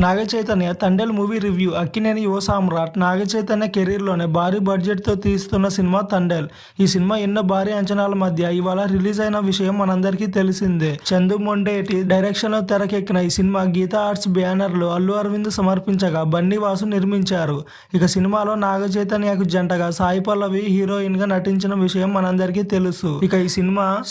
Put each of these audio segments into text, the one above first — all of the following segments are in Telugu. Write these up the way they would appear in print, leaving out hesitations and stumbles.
Naga Chaitanya Thandel movie review. అక్కినేని యువ సామ్రాట్ నాగ చైతన్య కెరీర్లోనే భారీ బడ్జెట్తో తీస్తున్న సినిమా తండేల్. ఈ సినిమా ఎన్నో భారీ అంచనాల మధ్య ఇవాళ రిలీజ్ అయిన విషయం మనందరికీ తెలిసిందే. చందు మొండేటి డైరెక్షన్లో తెరకెక్కిన ఈ సినిమా గీతా ఆర్ట్స్ బ్యానర్లో అల్లు అరవింద్ సమర్పించగా బన్నీ వాసు నిర్మించారు. ఇక సినిమాలో నాగ చైతన్యకు జంటగా సాయి పల్లవి హీరోయిన్ గా నటించిన విషయం మనందరికీ తెలుసు. ఇక ఈ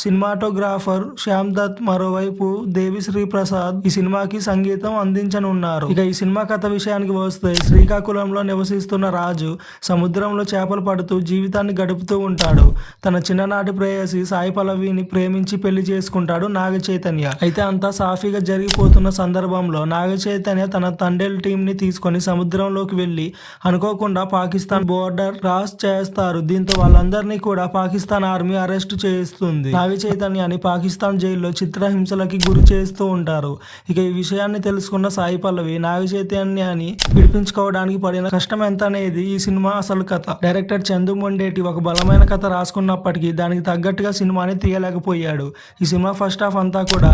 సినిమాటోగ్రాఫర్ శ్యామ్ దత్, మరోవైపు దేవిశ్రీ ప్రసాద్ ఈ సినిమాకి సంగీతం అందించనున్నారు. ఇక ఈ సినిమా కథ విషయానికి వస్తే, శ్రీకాకుళంలో నివసిస్తున్న రాజు సముద్రంలో చేపలు పడుతూ జీవితాన్ని గడుపుతూ ఉంటాడు. తన చిన్ననాటి ప్రేయసి సాయి పల్లవిని ప్రేమించి పెళ్లి చేసుకుంటాడు నాగ చైతన్య. అయితే అంతా సాఫీగా జరిగిపోతున్న సందర్భంలో నాగ చైతన్య తన తండేల్ టీం ని తీసుకొని సముద్రంలోకి వెళ్లి అనుకోకుండా పాకిస్తాన్ బోర్డర్ క్రాస్ చేస్తారు. దీంతో వాళ్ళందరినీ కూడా పాకిస్తాన్ ఆర్మీ అరెస్ట్ చేస్తుంది. నాగ చైతన్యాన్ని పాకిస్తాన్ జైల్లో చిత్రహింసలకి గురి చేస్తూ ఉంటారు. ఇక ఈ విషయాన్ని తెలుసుకున్న సాయి పల్లవి నాగ చైతన్యాన్ని విడిపించుకోవడానికి పడిన కష్టం ఎంత అనేది ఈ సినిమా అసలు కథ. డైరెక్టర్ చందు మొండేటి ఒక బలమైన కథ రాసుకున్నప్పటికీ దానికి తగ్గట్టుగా సినిమాని తీయలేకపోయాడు. ఈ సినిమా ఫస్ట్ హాఫ్ అంతా కూడా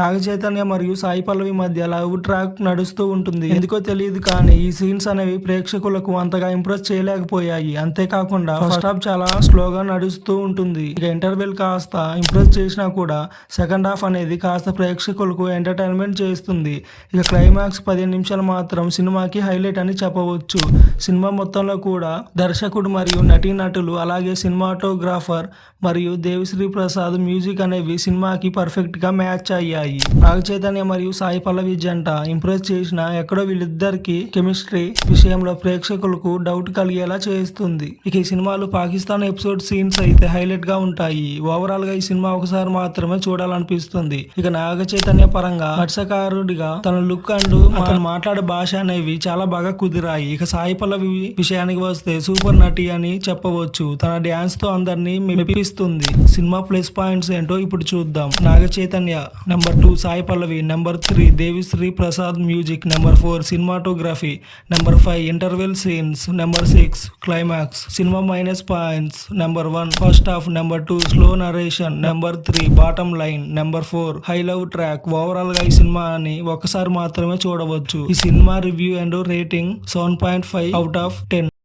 నాగ చైతన్య మరియు సాయి పల్లవి మధ్య లవ్ ట్రాక్ నడుస్తూ ఉంటుంది. ఎందుకో తెలియదు కానీ ఈ సీన్స్ అనేవి ప్రేక్షకులకు అంతగా ఇంప్రెస్ చేయలేకపోయాయి. అంతేకాకుండా ఫస్ట్ హాఫ్ చాలా స్లోగా నడుస్తూ ఉంటుంది. ఇక ఇంటర్వెల్ కాస్త ఇంప్రెస్ చేసినా కూడా సెకండ్ హాఫ్ అనేది కాస్త ప్రేక్షకులకు ఎంటర్టైన్మెంట్ చేస్తుంది. ఇక క్లైమాక్స్ 15 నిమిషాలు మాత్రం సినిమాకి హైలైట్ అని చెప్పవచ్చు. సినిమా మొత్తంలో కూడా దర్శకుడు మరియు నటీనటులు అలాగే సినిమాటోగ్రాఫర్ మరియు దేవిశ్రీ ప్రసాద్ మ్యూజిక్ అనేవి సినిమాకి పర్ఫెక్ట్ గా మ్యాచ్ అయ్యాయి. నాగ చైతన్య మరియు సాయి పల్లవి జంట ఇంప్రెస్ చేసిన ఎక్కడో వీళ్ళిద్దరికి కెమిస్ట్రీ విషయంలో ప్రేక్షకులకు డౌట్ కలిగేలా చేస్తుంది. ఇక ఈ సినిమాలు పాకిస్తాన్ ఎపిసోడ్ సీన్స్ అయితే హైలైట్ గా ఉంటాయి. ఓవరాల్ గా ఈ సినిమా ఒకసారి మాత్రమే చూడాలనిపిస్తుంది. ఇక నాగ చైతన్య పరంగా మత్స్యకారుడిగా తన లుక్ అండ్ అతను మాట్లాడే భాష అనేవి చాలా బాగా కుదిరాయి. ఇక సాయి పల్లవి విషయానికి వస్తే సూపర్ నటి అని చెప్పవచ్చు. తన డ్యాన్స్ తో అందరినీ మెప్పిస్తుంది. సినిమా ప్లస్ పాయింట్స్ ఏంటో ఇప్పుడు చూద్దాం. Naga Chaitanya number 2, Sai Pallavi number 3, Devi Sri Prasad music number 4, cinematography number 5, interval scenes number 6, climax. Cinema minus points number 1 first half, number 2 slow narration, number 3 bottom line, number 4 high love track. Overall గా ఈ సినిమాని ఒకసారి మాత్రమే చూడవచ్చు. ఈ cinema review and rating 7.5 out of 10.